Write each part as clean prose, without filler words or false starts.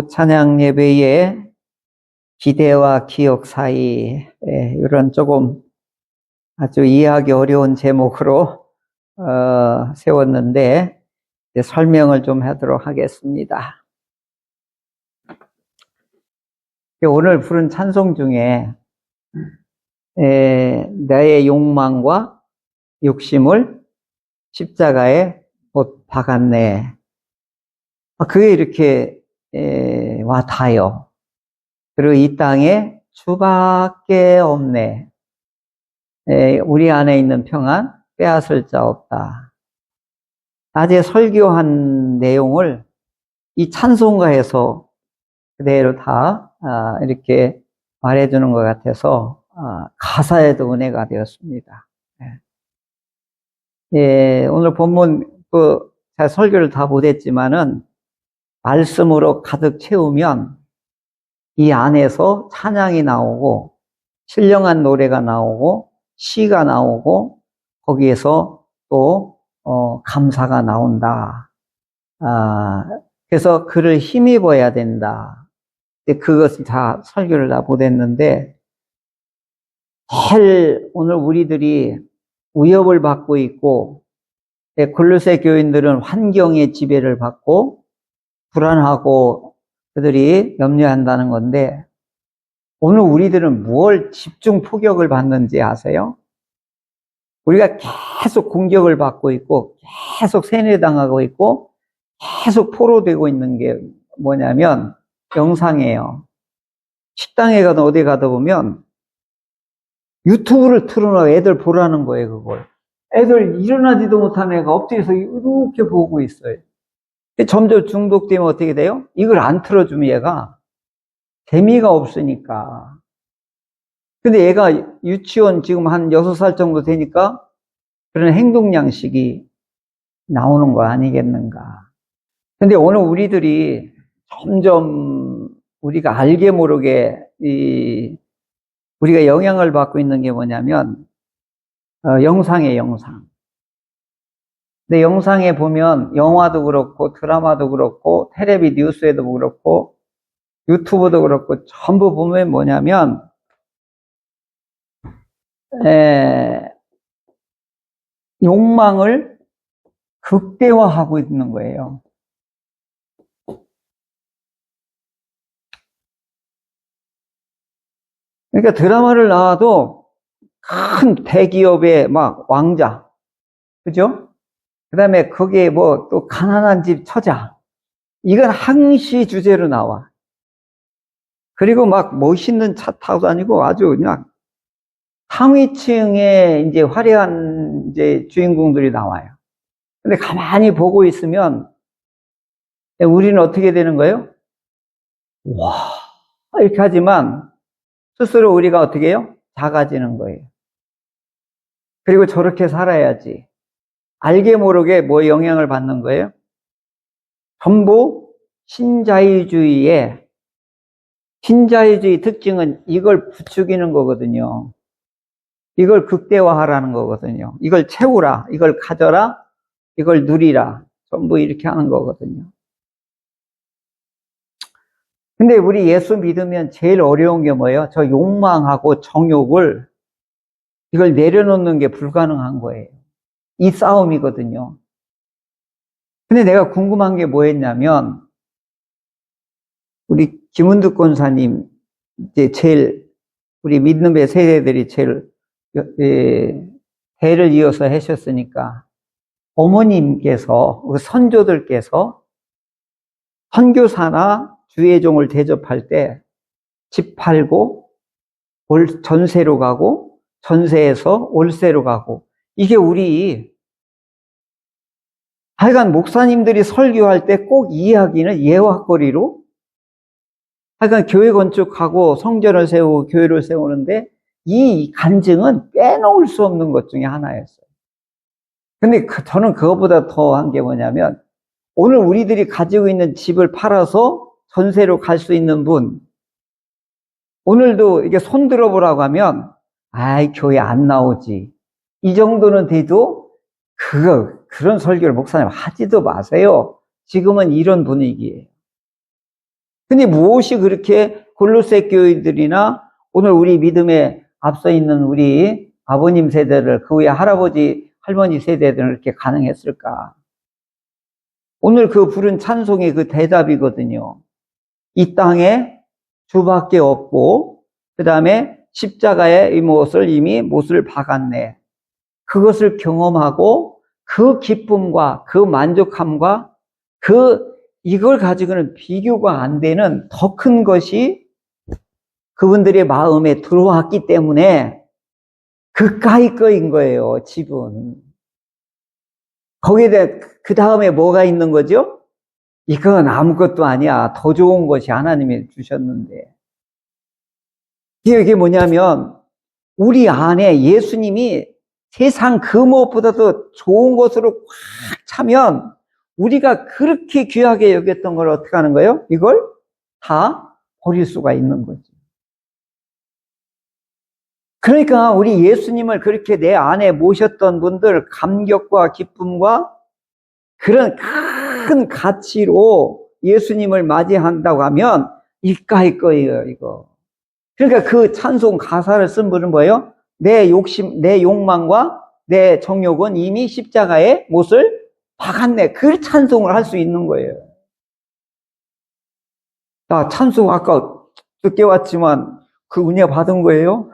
찬양 예배의 기대와 기억 사이, 이런 조금 아주 이해하기 어려운 제목으로 세웠는데 설명을 좀 하도록 하겠습니다. 오늘 부른 찬송 중에 나의 욕망과 욕심을 십자가에 못 박았네. 그게 이렇게 와 닿아요. 그리고 이 땅에 주밖에 없네. 우리 안에 있는 평안 빼앗을 자 없다. 낮에 설교한 내용을 이 찬송가에서 그대로 다 이렇게 말해주는 것 같아서 가사에도 은혜가 되었습니다. 오늘 본문 제가 설교를 다 못했지만은 말씀으로 가득 채우면 이 안에서 찬양이 나오고 신령한 노래가 나오고 시가 나오고 거기에서 또 감사가 나온다. 그래서 그를 힘입어야 된다. 그것을 다 설교를 다 못했는데 제일 오늘 우리들이 위협을 받고 있고 골로새 교인들은 환경의 지배를 받고 불안하고 그들이 염려한다는 건데 오늘 우리들은 뭘 집중 포격을 받는지 아세요? 우리가 계속 공격을 받고 있고 계속 세뇌당하고 있고 계속 포로되고 있는 게 뭐냐면 영상이에요. 식당에 가든 어디 가다 보면 유튜브를 틀어놔 애들 보라는 거예요. 그걸 애들 일어나지도 못한 애가 엎드려서 이렇게 보고 있어요. 점점 중독되면 어떻게 돼요? 이걸 안 틀어주면 얘가 재미가 없으니까. 근데 얘가 유치원 지금 한 6살 정도 되니까 그런 행동 양식이 나오는 거 아니겠는가. 근데 오늘 우리들이 점점 우리가 알게 모르게 우리가 영향을 받고 있는 게 뭐냐면 영상이에요, 영상. 근데 영상에 보면 영화도 그렇고 드라마도 그렇고 텔레비 뉴스에도 그렇고 유튜브도 그렇고 전부 보면 뭐냐면 욕망을 극대화하고 있는 거예요. 그러니까 드라마를 나와도 큰 대기업의 막 왕자, 그죠? 그 다음에 거기에 뭐 또 가난한 집 처자, 이건 항시 주제로 나와. 그리고 막 멋있는 차 타고 다니고 아주 그냥 상위층의 이제 화려한 이제 주인공들이 나와요. 근데 가만히 보고 있으면 우리는 어떻게 되는 거예요? 와, 이렇게 하지만 스스로 우리가 어떻게 해요? 작아지는 거예요. 그리고 저렇게 살아야지. 알게 모르게 뭐 영향을 받는 거예요? 전부 신자유주의 특징은 이걸 부추기는 거거든요. 이걸 극대화하라는 거거든요. 이걸 채우라, 이걸 가져라, 이걸 누리라. 전부 이렇게 하는 거거든요. 근데 우리 예수 믿으면 제일 어려운 게 뭐예요? 저 욕망하고 정욕을 이걸 내려놓는 게 불가능한 거예요. 이 싸움이거든요. 근데 내가 궁금한 게 뭐였냐면 우리 김은득 권사님 이제 제일 우리 믿음의 세대들이 제일 대를 이어서 하셨으니까 어머님께서 선조들께서 선교사나 주의종을 대접할 때 집 팔고 전세로 가고 전세에서 월세로 가고 이게 우리 하여간 목사님들이 설교할 때 꼭 이야기는 예화거리로 하여간 교회 건축하고 성전을 세우고 교회를 세우는데 이 간증은 빼놓을 수 없는 것 중에 하나였어요. 근데 저는 그것보다 더 한 게 뭐냐면 오늘 우리들이 가지고 있는 집을 팔아서 전세로 갈 수 있는 분 오늘도 이게 손 들어보라고 하면 아이 교회 안 나오지 이 정도는 돼도 그런 설교를 목사님 하지도 마세요. 지금은 이런 분위기예요. 근데 무엇이 그렇게 골로새 교인들이나 오늘 우리 믿음에 앞서 있는 우리 아버님 세대들, 그 후에 할아버지, 할머니 세대들은 이렇게 가능했을까? 오늘 그 부른 찬송의 그 대답이거든요. 이 땅에 주밖에 없고, 그 다음에 십자가의 이미 못을 박았네. 그것을 경험하고 그 기쁨과 그 만족함과 이걸 가지고는 비교가 안 되는 더 큰 것이 그분들의 마음에 들어왔기 때문에 그까이 거인 거예요, 집은. 거기에 대해 그 다음에 뭐가 있는 거죠? 이건 아무것도 아니야. 더 좋은 것이 하나님이 주셨는데. 이게 뭐냐면 우리 안에 예수님이 세상 그 무엇보다도 좋은 것으로 꽉 차면 우리가 그렇게 귀하게 여겼던 걸 어떻게 하는 거예요? 이걸 다 버릴 수가 있는 거죠. 그러니까 우리 예수님을 그렇게 내 안에 모셨던 분들 감격과 기쁨과 그런 큰 가치로 예수님을 맞이한다고 하면 이까이 거예요, 이거. 그러니까 그 찬송 가사를 쓴 분은 뭐예요? 내 욕심, 내 욕망과 내 정욕은 이미 십자가에 못을 박았네. 그 찬송을 할 수 있는 거예요. 나 찬송 아까 늦게 왔지만 그 은혜 받은 거예요?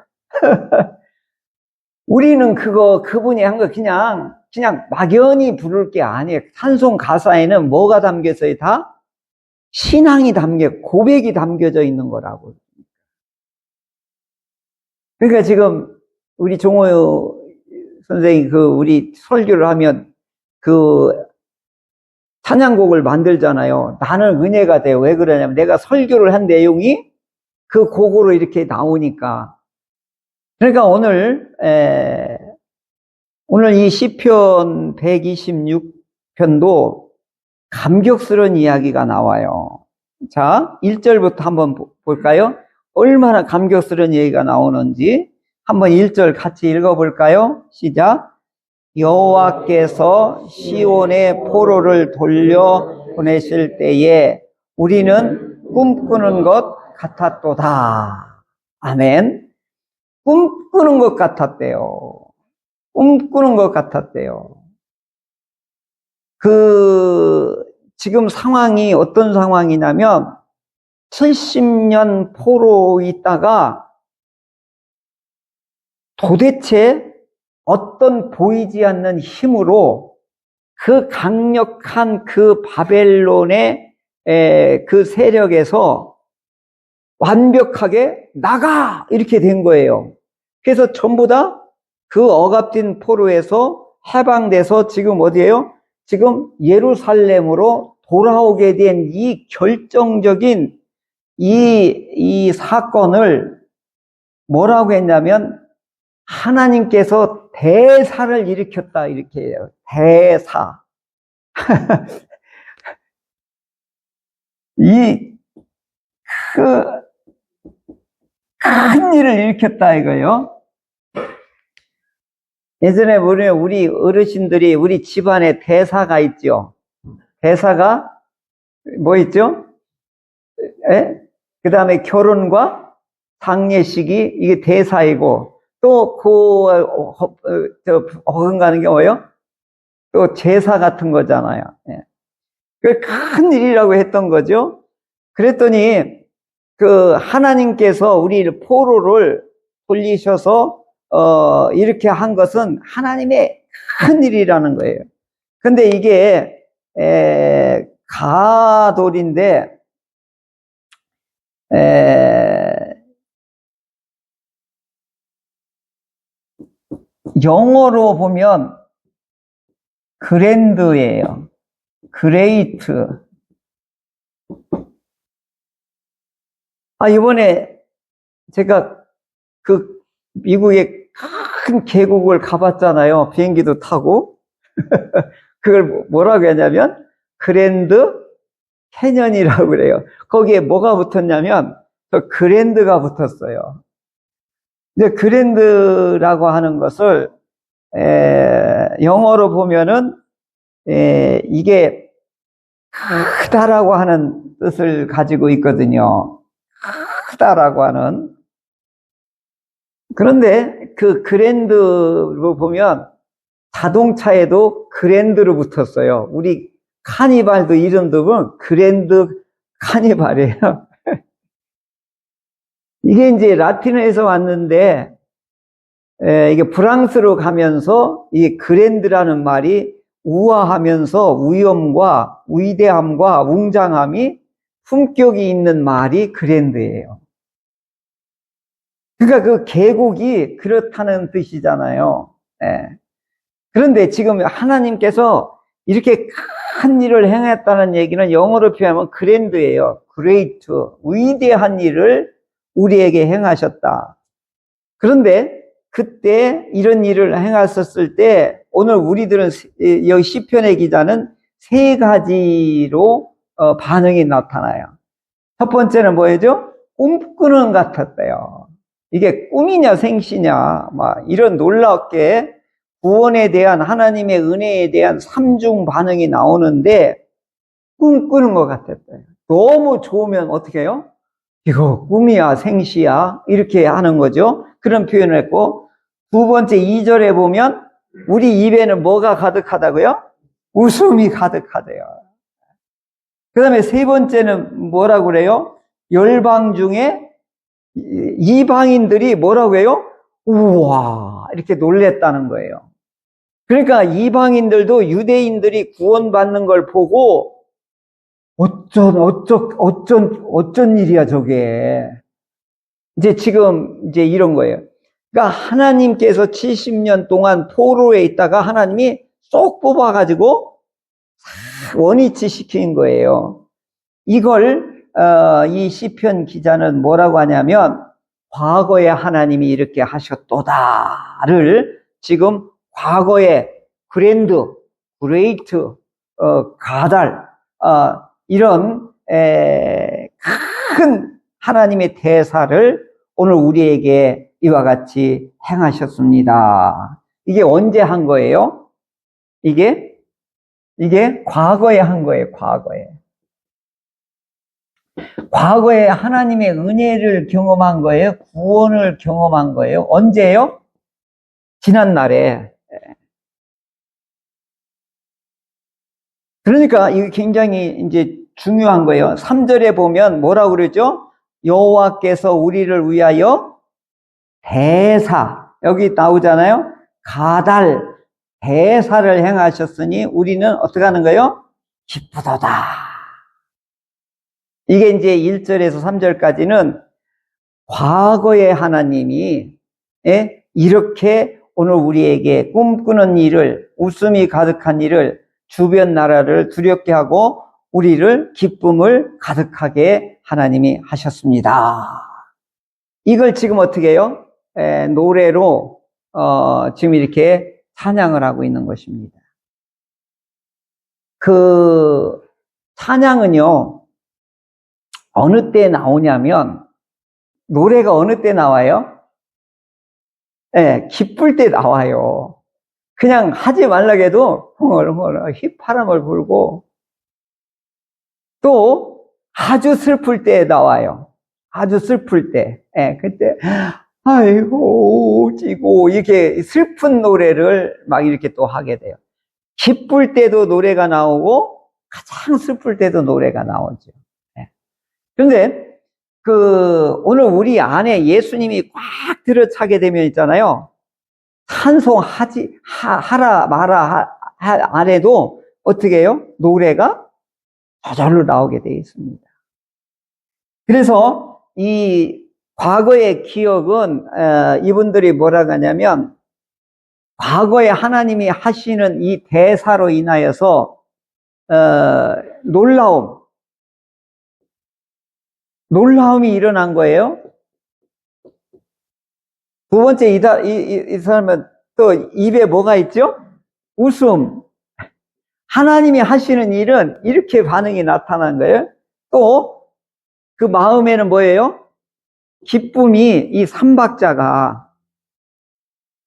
우리는 그분이 한 거 그냥 막연히 부를 게 아니에요. 찬송 가사에는 뭐가 담겨 있어요? 다 신앙이 고백이 담겨져 있는 거라고. 그러니까 지금 우리 종호 선생이 우리 설교를 하면 찬양곡을 만들잖아요. 나는 은혜가 돼요. 왜 그러냐면 내가 설교를 한 내용이 그 곡으로 이렇게 나오니까. 그러니까 오늘 이 시편 126편도 감격스러운 이야기가 나와요. 자, 1절부터 한번 볼까요? 얼마나 감격스러운 얘기가 나오는지 한번 1절 같이 읽어볼까요? 시작. 여호와께서 시온의 포로를 돌려 보내실 때에 우리는 꿈꾸는 것 같았도다. 아멘. 꿈꾸는 것 같았대요. 꿈꾸는 것 같았대요. 지금 상황이 어떤 상황이냐면 70년 포로 있다가 도대체 어떤 보이지 않는 힘으로 그 강력한 그 바벨론의 그 세력에서 완벽하게 나가! 이렇게 된 거예요. 그래서 전부 다 그 억압된 포로에서 해방돼서 지금 어디예요? 지금 예루살렘으로 돌아오게 된 이 결정적인 이 사건을 뭐라고 했냐면 하나님께서 대사를 일으켰다 이렇게 해요. 대사. 큰 일을 일으켰다 이거예요. 예전에 우리 어르신들이 우리 집안에 대사가 있죠. 대사가 뭐 있죠? 그 다음에 결혼과 장례식이 이게 대사이고 또 어긋가는 게 뭐예요? 또 제사 같은 거잖아요. 그 큰 일이라고 했던 거죠. 그랬더니 하나님께서 우리 포로를 돌리셔서 이렇게 한 것은 하나님의 큰 일이라는 거예요. 근데 이게 가돌인데 영어로 보면 그랜드예요. 그레이트. 이번에 제가 미국의 큰 계곡을 가봤잖아요. 비행기도 타고. 그걸 뭐라고 하냐면 그랜드 캐년이라고 그래요. 거기에 뭐가 붙었냐면 그랜드가 붙었어요. 근데 그랜드라고 하는 것을 영어로 보면은 이게 크다라고 하는 뜻을 가지고 있거든요. 크다라고 하는. 그런데 그 그랜드로 보면 자동차에도 그랜드로 붙었어요. 우리 카니발도 이름도 보면 그랜드 카니발이에요. 이게 이제 라틴어에서 왔는데, 이게 프랑스로 가면서 이 그랜드라는 말이 우아하면서 위엄과 위대함과 웅장함이 품격이 있는 말이 그랜드예요. 그러니까 그 계곡이 그렇다는 뜻이잖아요. 예. 그런데 지금 하나님께서 이렇게 큰 일을 행했다는 얘기는 영어로 표현하면 그랜드예요. great, 위대한 일을 우리에게 행하셨다. 그런데 그때 이런 일을 행하셨을 때 오늘 우리들은 여기 시편의 기자는 세 가지로 반응이 나타나요. 첫 번째는 뭐예요? 꿈꾸는 것 같았대요. 이게 꿈이냐 생시냐 막 이런 놀랍게 구원에 대한 하나님의 은혜에 대한 삼중 반응이 나오는데 꿈꾸는 것 같았대요. 너무 좋으면 어떻게 해요? 이거 꿈이야 생시야 이렇게 하는 거죠. 그런 표현을 했고, 두 번째 2절에 보면 우리 입에는 뭐가 가득하다고요? 웃음이 가득하대요. 그 다음에 세 번째는 뭐라고 그래요? 열방 중에 이방인들이 뭐라고 해요? 우와 이렇게 놀랬다는 거예요. 그러니까 이방인들도 유대인들이 구원받는 걸 보고 어쩐 일이야 저게. 지금 이런 거예요. 그러니까 하나님께서 70년 동안 포로에 있다가 하나님이 쏙 뽑아가지고 원위치 시킨 거예요. 이걸 이 시편 기자는 뭐라고 하냐면 과거에 하나님이 이렇게 하셨도다를 지금 과거에 그랜드, 그레이트, 가달 이런 큰 하나님의 대사를 오늘 우리에게 이와 같이 행하셨습니다. 이게 언제 한 거예요? 이게 과거에 한 거예요. 과거에 하나님의 은혜를 경험한 거예요. 구원을 경험한 거예요. 언제요? 지난날에. 그러니까 이게 굉장히 중요한 거예요. 3절에 보면 뭐라고 그러죠? 여호와께서 우리를 위하여 대사, 여기 나오잖아요. 가달, 대사를 행하셨으니 우리는 어떻게 하는 거예요? 기쁘도다. 이게 1절에서 3절까지는 과거의 하나님이 이렇게 오늘 우리에게 꿈꾸는 일을, 웃음이 가득한 일을, 주변 나라를 두렵게 하고 우리를 기쁨을 가득하게 하나님이 하셨습니다. 이걸 지금 어떻게 해요? 노래로 지금 이렇게 찬양을 하고 있는 것입니다. 그 찬양은요, 어느 때 나오냐면, 노래가 어느 때 나와요? 기쁠 때 나와요. 그냥 하지 말라고 해도 흥얼흥얼 휘파람을 불고, 또 아주 슬플 때 나와요. 아주 슬플 때. 그때 아이고 지고 이렇게 슬픈 노래를 막 이렇게 또 하게 돼요. 기쁠 때도 노래가 나오고 가장 슬플 때도 노래가 나오죠. 그런데 오늘 우리 안에 예수님이 꽉 들어차게 되면 있잖아요. 하라 마라 안 해도 어떻게 해요? 노래가 저절로 나오게 되어 있습니다. 그래서 이 과거의 기억은 이분들이 뭐라고 하냐면 과거에 하나님이 하시는 이 대사로 인하여서 놀라움이 일어난 거예요. 두 번째 이 사람은 또 입에 뭐가 있죠? 웃음. 하나님이 하시는 일은 이렇게 반응이 나타난 거예요. 또 그 마음에는 뭐예요? 기쁨이 이 삼박자가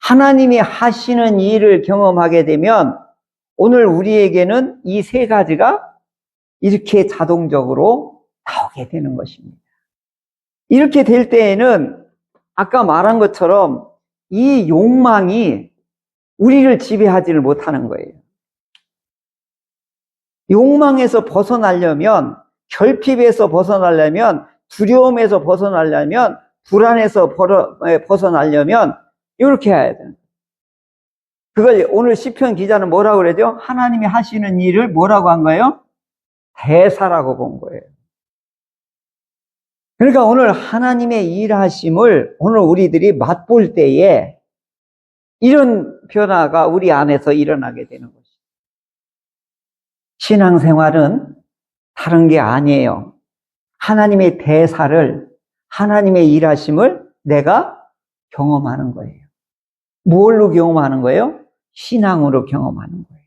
하나님이 하시는 일을 경험하게 되면 오늘 우리에게는 이 세 가지가 이렇게 자동적으로 나오게 되는 것입니다. 이렇게 될 때에는 아까 말한 것처럼 이 욕망이 우리를 지배하지를 못하는 거예요. 욕망에서 벗어나려면, 결핍에서 벗어나려면, 두려움에서 벗어나려면, 불안에서 벗어나려면 이렇게 해야 돼요. 그걸 오늘 시편 기자는 뭐라고 그러죠? 하나님이 하시는 일을 뭐라고 한 거예요? 대사라고 본 거예요. 그러니까 오늘 하나님의 일하심을 오늘 우리들이 맛볼 때에 이런 변화가 우리 안에서 일어나게 되는 것이죠. 신앙생활은 다른 게 아니에요. 하나님의 대사를, 하나님의 일하심을 내가 경험하는 거예요. 뭘로 경험하는 거예요? 신앙으로 경험하는 거예요.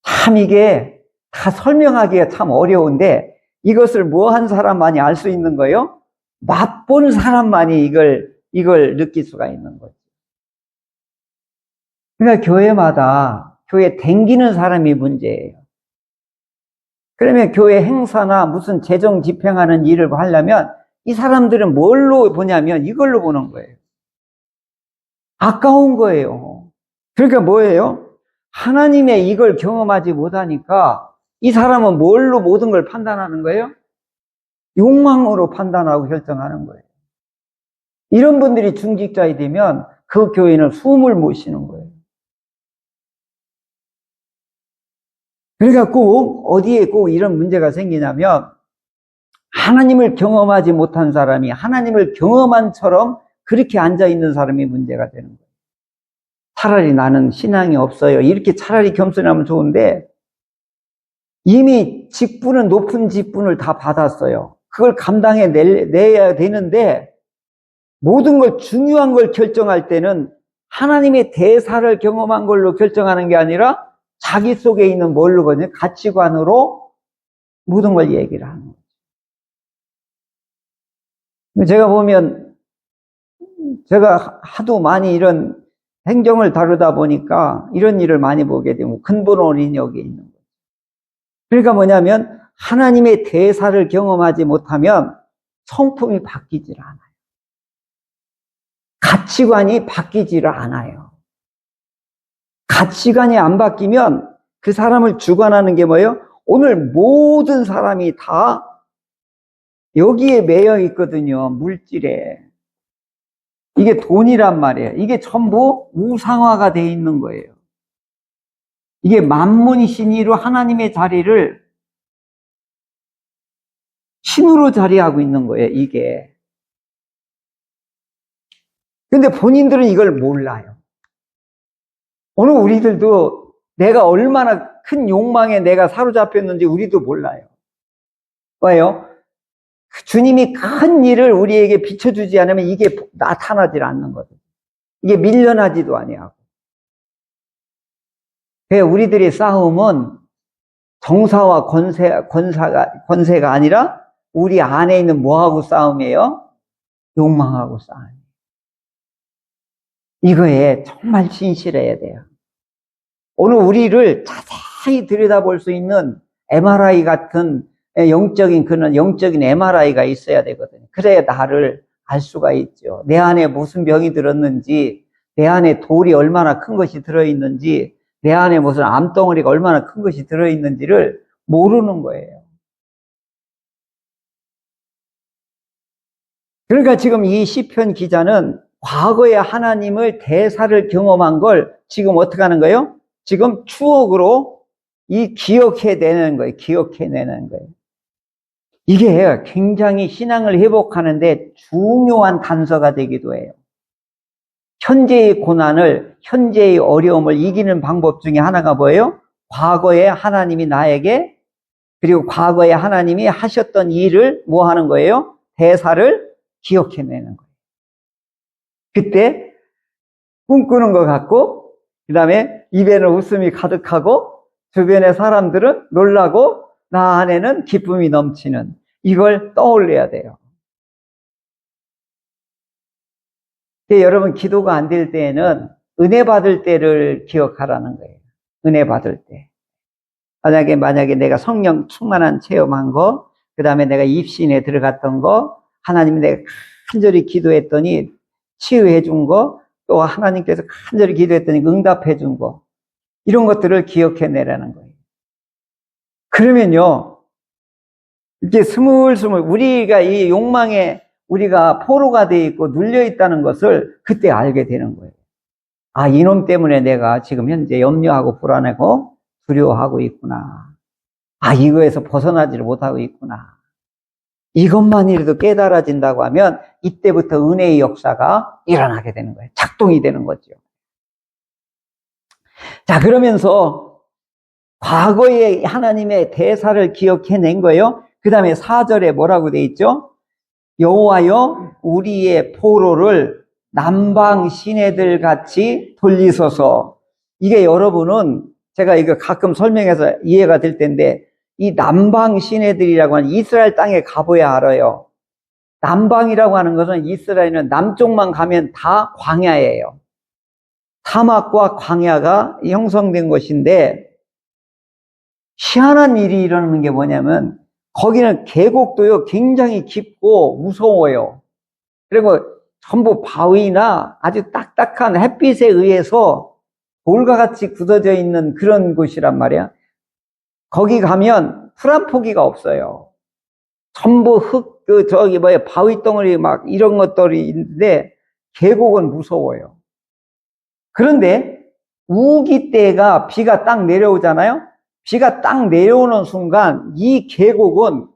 참 이게 다 설명하기가 참 어려운데 이것을 뭐 한 사람만이 알 수 있는 거예요? 맛본 사람만이 이걸 느낄 수가 있는 거죠. 그러니까 교회 댕기는 사람이 문제예요. 그러면 교회 행사나 무슨 재정 집행하는 일을 하려면 이 사람들은 뭘로 보냐면 이걸로 보는 거예요. 아까운 거예요. 그러니까 뭐예요? 하나님의 이걸 경험하지 못하니까 이 사람은 뭘로 모든 걸 판단하는 거예요? 욕망으로 판단하고 결정하는 거예요. 이런 분들이 중직자이 되면 그 교회는 숨을 못 쉬는 거예요. 그러니까 어디에 꼭 이런 문제가 생기냐면 하나님을 경험하지 못한 사람이 하나님을 경험한처럼 그렇게 앉아있는 사람이 문제가 되는 거예요. 차라리 나는 신앙이 없어요. 이렇게 차라리 겸손하면 좋은데 이미 직분은 높은 직분을 다 받았어요. 그걸 감당해 내야 되는데 모든 걸 중요한 걸 결정할 때는 하나님의 대사를 경험한 걸로 결정하는 게 아니라 자기 속에 있는 뭘로 거든요? 가치관으로 모든 걸 얘기를 하는 거죠. 제가 보면 제가 하도 많이 이런 행정을 다루다 보니까 이런 일을 많이 보게 되고 근본원인이 여기에 있는 거죠. 그러니까 뭐냐면 하나님의 대사를 경험하지 못하면 성품이 바뀌질 않아요. 가치관이 바뀌지를 않아요. 가치관이 안 바뀌면 그 사람을 주관하는 게 뭐예요? 오늘 모든 사람이 다 여기에 매여 있거든요. 물질에. 이게 돈이란 말이에요. 이게 전부 우상화가 돼 있는 거예요. 이게 만문이 신이로 하나님의 자리를 신으로 자리하고 있는 거예요. 이게. 근데 본인들은 이걸 몰라요. 오늘 우리들도 내가 얼마나 큰 욕망에 내가 사로잡혔는지 우리도 몰라요. 왜요? 주님이 큰 일을 우리에게 비춰주지 않으면 이게 나타나질 않는 거죠. 이게 밀려나지도 아니하고. 우리들의 싸움은 정사와 권세가 아니라 우리 안에 있는 뭐하고 싸움이에요? 욕망하고 싸움이에요. 이거에 정말 진실해야 돼요. 오늘 우리를 자세히 들여다볼 수 있는 MRI 같은 그런 영적인 MRI가 있어야 되거든요. 그래야 나를 알 수가 있죠. 내 안에 무슨 병이 들었는지, 내 안에 돌이 얼마나 큰 것이 들어있는지, 내 안에 무슨 암덩어리가 얼마나 큰 것이 들어있는지를 모르는 거예요. 그러니까 지금 이 시편 기자는 과거에 하나님을 대사를 경험한 걸 지금 어떻게 하는 거예요? 지금 추억으로 기억해내는 거예요. 기억해내는 거예요. 이게 굉장히 신앙을 회복하는데 중요한 단서가 되기도 해요. 현재의 고난을, 현재의 어려움을 이기는 방법 중에 하나가 뭐예요? 과거에 하나님이 나에게, 그리고 과거에 하나님이 하셨던 일을 뭐 하는 거예요? 대사를 기억해내는 거예요. 그때 꿈꾸는 것 같고, 그 다음에 입에는 웃음이 가득하고, 주변의 사람들은 놀라고, 나 안에는 기쁨이 넘치는, 이걸 떠올려야 돼요. 여러분, 기도가 안 될 때에는 은혜 받을 때를 기억하라는 거예요. 은혜 받을 때. 만약에 내가 성령 충만한 체험한 거, 그 다음에 내가 입신에 들어갔던 거, 하나님 내가 간절히 기도했더니 치유해 준 거, 또 하나님께서 간절히 기도했더니 응답해 준 거, 이런 것들을 기억해내라는 거예요. 그러면요, 이렇게 스물스물 우리가 이 욕망에 우리가 포로가 되어 있고 눌려 있다는 것을 그때 알게 되는 거예요. 아, 이놈 때문에 내가 지금 현재 염려하고 불안하고 두려워하고 있구나. 아, 이거에서 벗어나지를 못하고 있구나. 이것만이라도 깨달아진다고 하면 이때부터 은혜의 역사가 일어나게 되는 거예요. 작동이 되는 거죠. 자, 그러면서 과거의 하나님의 대사를 기억해낸 거예요. 그 다음에 4절에 뭐라고 돼 있죠? 여호와여 우리의 포로를 남방 시내들 같이 돌리소서. 이게 여러분은 제가 이거 가끔 설명해서 이해가 될 텐데, 이 남방 시내들이라고 하는 이스라엘 땅에 가봐야 알아요. 남방이라고 하는 것은 이스라엘은 남쪽만 가면 다 광야예요. 사막과 광야가 형성된 곳인데, 희한한 일이 일어나는 게 뭐냐면 거기는 계곡도요 굉장히 깊고 무서워요. 그리고 전부 바위나 아주 딱딱한 햇빛에 의해서 돌과 같이 굳어져 있는 그런 곳이란 말이야. 거기 가면 풀 한 포기가 없어요. 전부 흙, 바위 덩어리 막 이런 것들이 있는데 계곡은 무서워요. 그런데 우기 때가 비가 딱 내려오잖아요. 비가 딱 내려오는 순간 이 계곡은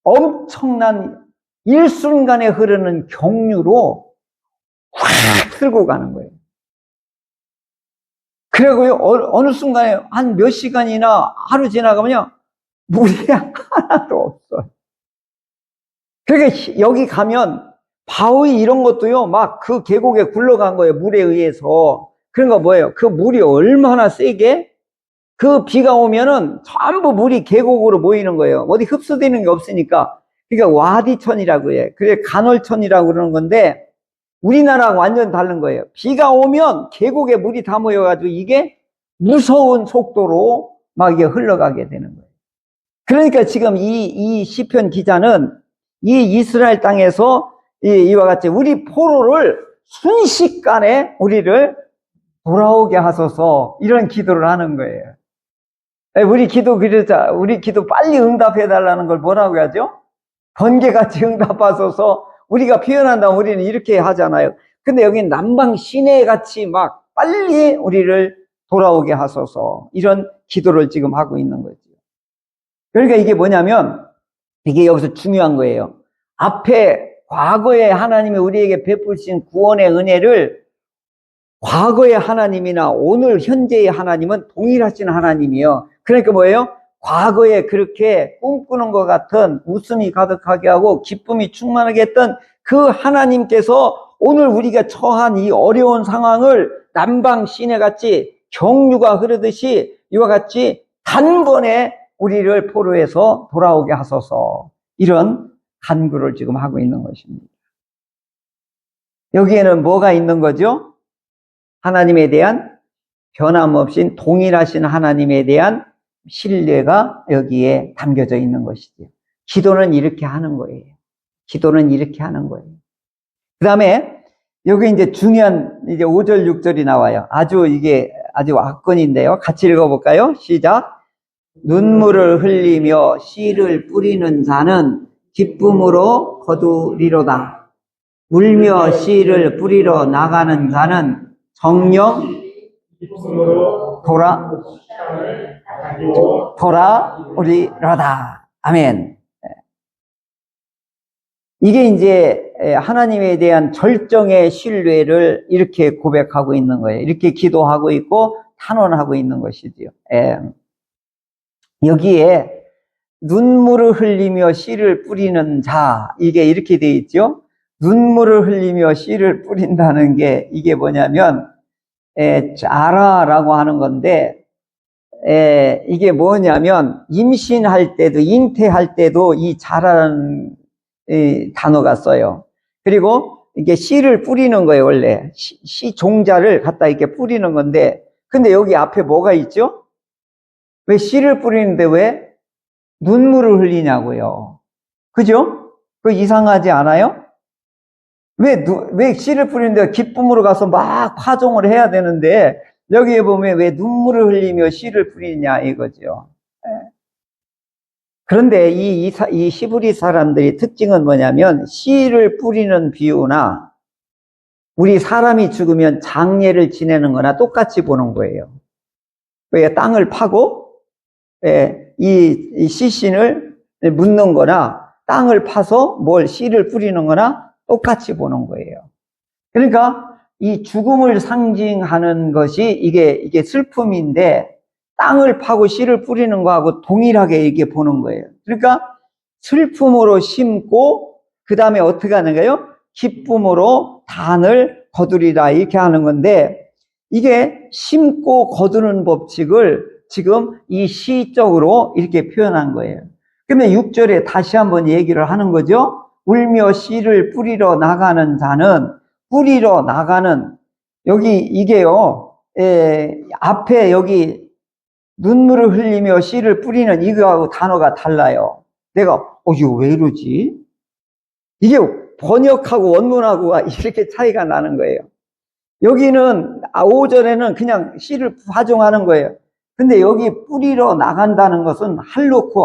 엄청난 일순간에 흐르는 경류로 확 쓸고 가는 거예요. 그리고요, 어느 순간에 한 몇 시간이나 하루 지나가면요, 물이 하나도 없어요. 그러니까 여기 가면 바위 이런 것도요, 막 그 계곡에 굴러간 거예요, 물에 의해서. 그러니까 뭐예요? 그 물이 얼마나 세게? 그 비가 오면은 전부 물이 계곡으로 모이는 거예요. 어디 흡수되는 게 없으니까. 그러니까 와디천이라고 해요. 그래 간헐천이라고 그러는 건데, 우리나라랑 완전 다른 거예요. 비가 오면 계곡에 물이 다 모여가지고 이게 무서운 속도로 막 이게 흘러가게 되는 거예요. 그러니까 지금 이 시편 기자는 이 이스라엘 땅에서 이와 같이 우리 포로를 순식간에 우리를 돌아오게 하소서, 이런 기도를 하는 거예요. 우리 기도 빨리 응답해 달라는 걸 뭐라고 하죠? 번개같이 응답하소서. 우리가 표현한다면 우리는 이렇게 하잖아요. 근데 여기는 남방 시내같이 막 빨리 우리를 돌아오게 하소서, 이런 기도를 지금 하고 있는 거죠. 그러니까 이게 뭐냐면, 이게 여기서 중요한 거예요. 앞에 과거에 하나님이 우리에게 베푸신 구원의 은혜를 과거의 하나님이나 오늘 현재의 하나님은 동일하신 하나님이에요. 그러니까 뭐예요? 과거에 그렇게 꿈꾸는 것 같은 웃음이 가득하게 하고 기쁨이 충만하게 했던 그 하나님께서 오늘 우리가 처한 이 어려운 상황을 남방 시내같이 경류가 흐르듯이 이와 같이 단번에 우리를 포로에서 돌아오게 하소서, 이런 간구를 지금 하고 있는 것입니다. 여기에는 뭐가 있는 거죠? 하나님에 대한 변함없인 동일하신 하나님에 대한 신뢰가 여기에 담겨져 있는 것이죠. 기도는 이렇게 하는 거예요. 기도는 이렇게 하는 거예요. 그 다음에 여기 이제 중요한 이제 5절, 6절이 나와요. 이게 아주 압권인데요. 같이 읽어볼까요? 시작. 눈물을 흘리며 씨를 뿌리는 자는 기쁨으로 거두리로다. 울며 씨를 뿌리러 나가는 자는 정녕 돌아오리로다. 아멘. 이게 이제 하나님에 대한 절정의 신뢰를 이렇게 고백하고 있는 거예요. 이렇게 기도하고 있고 탄원하고 있는 것이지요. 여기에 눈물을 흘리며 씨를 뿌리는 자, 이게 이렇게 돼 있죠. 눈물을 흘리며 씨를 뿌린다는 게 이게 뭐냐면 자라라고 하는 건데, 이게 뭐냐면 임신할 때도 잉태할 때도 이 자라라는 단어가 써요. 그리고 이게 씨를 뿌리는 거예요. 원래 씨 종자를 갖다 이렇게 뿌리는 건데, 근데 여기 앞에 뭐가 있죠? 왜 씨를 뿌리는데 왜 눈물을 흘리냐고요. 그죠? 그 이상하지 않아요? 왜 씨를 뿌리는데 기쁨으로 가서 막 파종을 해야 되는데 여기에 보면 왜 눈물을 흘리며 씨를 뿌리냐 이거죠. 그런데 이 히브리 사람들의 특징은 뭐냐면 씨를 뿌리는 비유나 우리 사람이 죽으면 장례를 지내는 거나 똑같이 보는 거예요. 왜 땅을 파고 이 씨신을 묻는 거나 땅을 파서 뭘 씨를 뿌리는 거나 똑같이 보는 거예요. 그러니까 이 죽음을 상징하는 것이 이게 슬픔인데 땅을 파고 씨를 뿌리는 거하고 동일하게 이렇게 보는 거예요. 그러니까 슬픔으로 심고 그 다음에 어떻게 하는 거예요? 기쁨으로 단을 거두리라 이렇게 하는 건데 이게 심고 거두는 법칙을 지금 이 시적으로 이렇게 표현한 거예요. 그러면 6절에 다시 한번 얘기를 하는 거죠. 울며 씨를 뿌리러 나가는 자는 뿌리러 나가는 여기 이게요. 앞에 여기 눈물을 흘리며 씨를 뿌리는 이거하고 단어가 달라요. 내가 이거 왜 이러지? 이게 번역하고 원문하고가 이렇게 차이가 나는 거예요. 여기는 5절에는 그냥 씨를 파종하는 거예요. 근데 여기 뿌리러 나간다는 것은 할로크,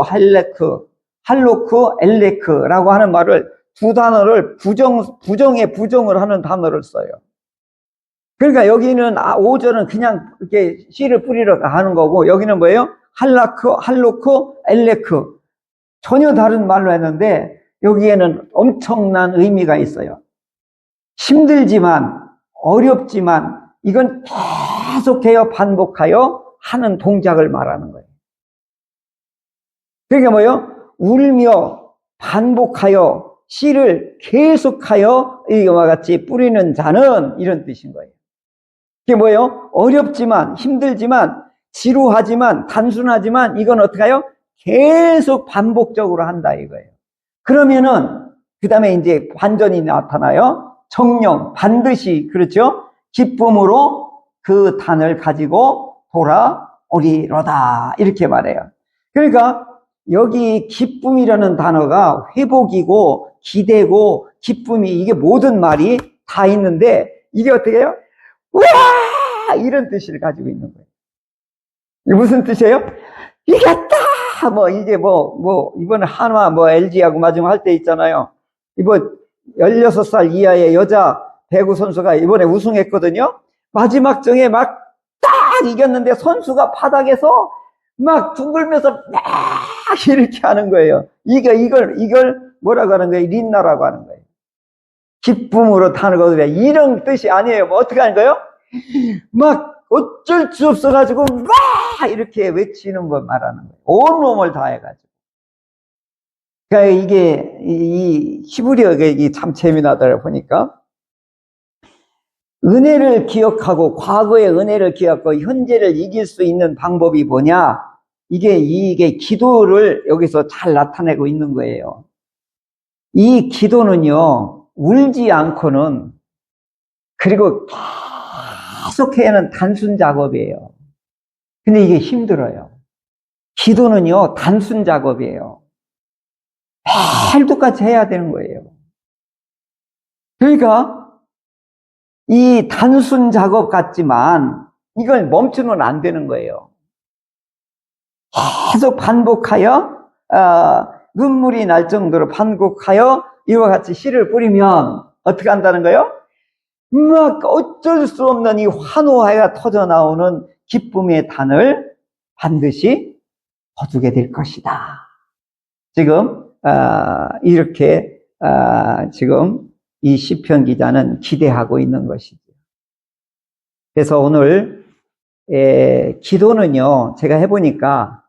엘레크라고 하는 말을 두 단어를 부정에 부정을 하는 단어를 써요. 그러니까 여기는 5절은 그냥 이렇게 씨를 뿌리러 가는 거고 여기는 뭐예요? 할로크, 엘레크 전혀 다른 말로 했는데 여기에는 엄청난 의미가 있어요. 힘들지만 어렵지만 이건 계속해요 반복하여 하는 동작을 말하는 거예요. 그러니까 뭐예요? 울며 반복하여 씨를 계속하여 이와 같이 뿌리는 자는 이런 뜻인 거예요. 이게 뭐예요? 어렵지만 힘들지만 지루하지만 단순하지만 이건 어떻게 해요? 계속 반복적으로 한다 이거예요. 그러면은 그 다음에 이제 반전이 나타나요. 정령 반드시 그렇죠? 기쁨으로 그 단을 가지고 돌아오리로다 이렇게 말해요. 그러니까 여기 기쁨이라는 단어가 회복이고 기대고 기쁨이 이게 모든 말이 다 있는데 이게 어떻게 해요? 우와! 이런 뜻을 가지고 있는 거예요. 이게 무슨 뜻이에요? 이겼다! 이제 이번에 한화, LG하고 마지막 할 때 있잖아요. 이번 16살 이하의 여자 배구 선수가 이번에 우승했거든요. 마지막 정에 막 딱 이겼는데 선수가 바닥에서 막 둥글면서 막 이렇게 하는 거예요. 이걸 뭐라고 하는 거예요? 린나라고 하는 거예요. 기쁨으로 타는 거거든요. 이런 뜻이 아니에요. 어떻게 하는 거예요? 막 어쩔 수 없어가지고 막 이렇게 외치는 걸 말하는 거예요. 온몸을 다해가지고. 그러니까 이게 이 히브리어가 참 재미나더라고요. 보니까 은혜를 기억하고 과거의 은혜를 기억하고 현재를 이길 수 있는 방법이 뭐냐? 이게 기도를 여기서 잘 나타내고 있는 거예요. 이 기도는요, 울지 않고는 그리고 계속해야 하는 단순 작업이에요. 근데 이게 힘들어요. 기도는요, 단순 작업이에요. 매일 똑같이 해야 되는 거예요. 그러니까 이 단순 작업 같지만 이걸 멈추면 안 되는 거예요. 계속 반복하여 눈물이 날 정도로 반복하여 이와 같이 씨를 뿌리면 어떻게 한다는 거예요? 막 어쩔 수 없는 이 환호가 터져 나오는 기쁨의 단을 반드시 거두게 될 것이다. 지금 이렇게 지금 이 시편 기자는 기대하고 있는 것이죠. 그래서 오늘 기도는요, 제가 해보니까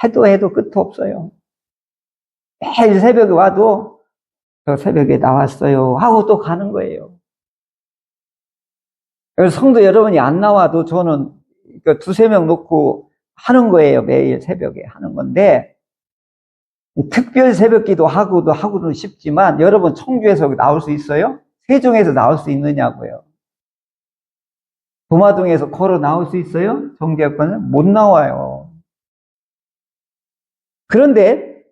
해도 끝 없어요. 매일 새벽에 와도 저 새벽에 나왔어요 하고 또 가는 거예요. 그래서 성도 여러분이 안 나와도 저는 두세 명 놓고 하는 거예요. 매일 새벽에 하는 건데 특별 새벽기도 하고도 싶지만 여러분 청주에서 나올 수 있어요? 세종에서 나올 수 있느냐고요. 도마동에서 걸어 나올 수 있어요? 정죄권은 못 나와요. 그런데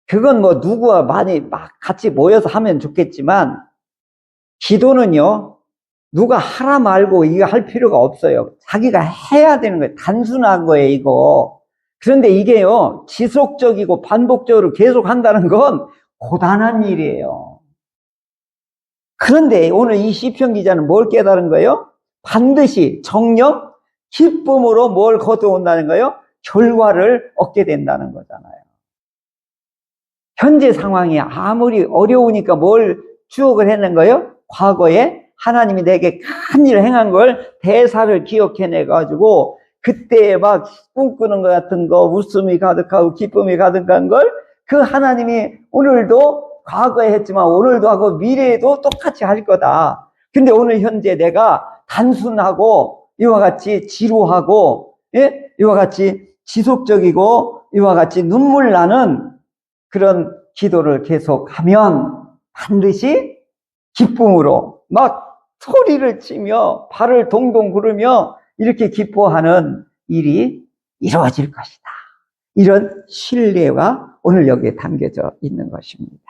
그건 뭐 누구와 많이 막 같이 모여서 하면 좋겠지만 기도는요, 누가 하라 말고 이거 할 필요가 없어요. 자기가 해야 되는 거예요. 단순한 거예요, 이거. 그런데 이게요, 지속적이고 반복적으로 계속 한다는 건 고단한 일이에요. 그런데 오늘 이 시편 기자는 뭘 깨달은 거예요? 반드시 정력, 기쁨으로 뭘 거두온다는 거예요? 결과를 얻게 된다는 거잖아요. 현재 상황이 아무리 어려우니까 뭘 추억을 했는 거예요? 과거에 하나님이 내게 큰 일을 행한 걸 대사를 기억해내가지고 그때 막 꿈꾸는 것 같은 거, 웃음이 가득하고 기쁨이 가득한 걸 그 하나님이 오늘도 과거에 했지만 오늘도 하고 미래에도 똑같이 할 거다. 근데 오늘 현재 내가 단순하고 이와 같이 지루하고, 예? 이와 같이 지속적이고 이와 같이 눈물 나는 그런 기도를 계속하면 반드시 기쁨으로 막 소리를 치며 발을 동동 구르며 이렇게 기뻐하는 일이 이루어질 것이다. 이런 신뢰가 오늘 여기에 담겨져 있는 것입니다.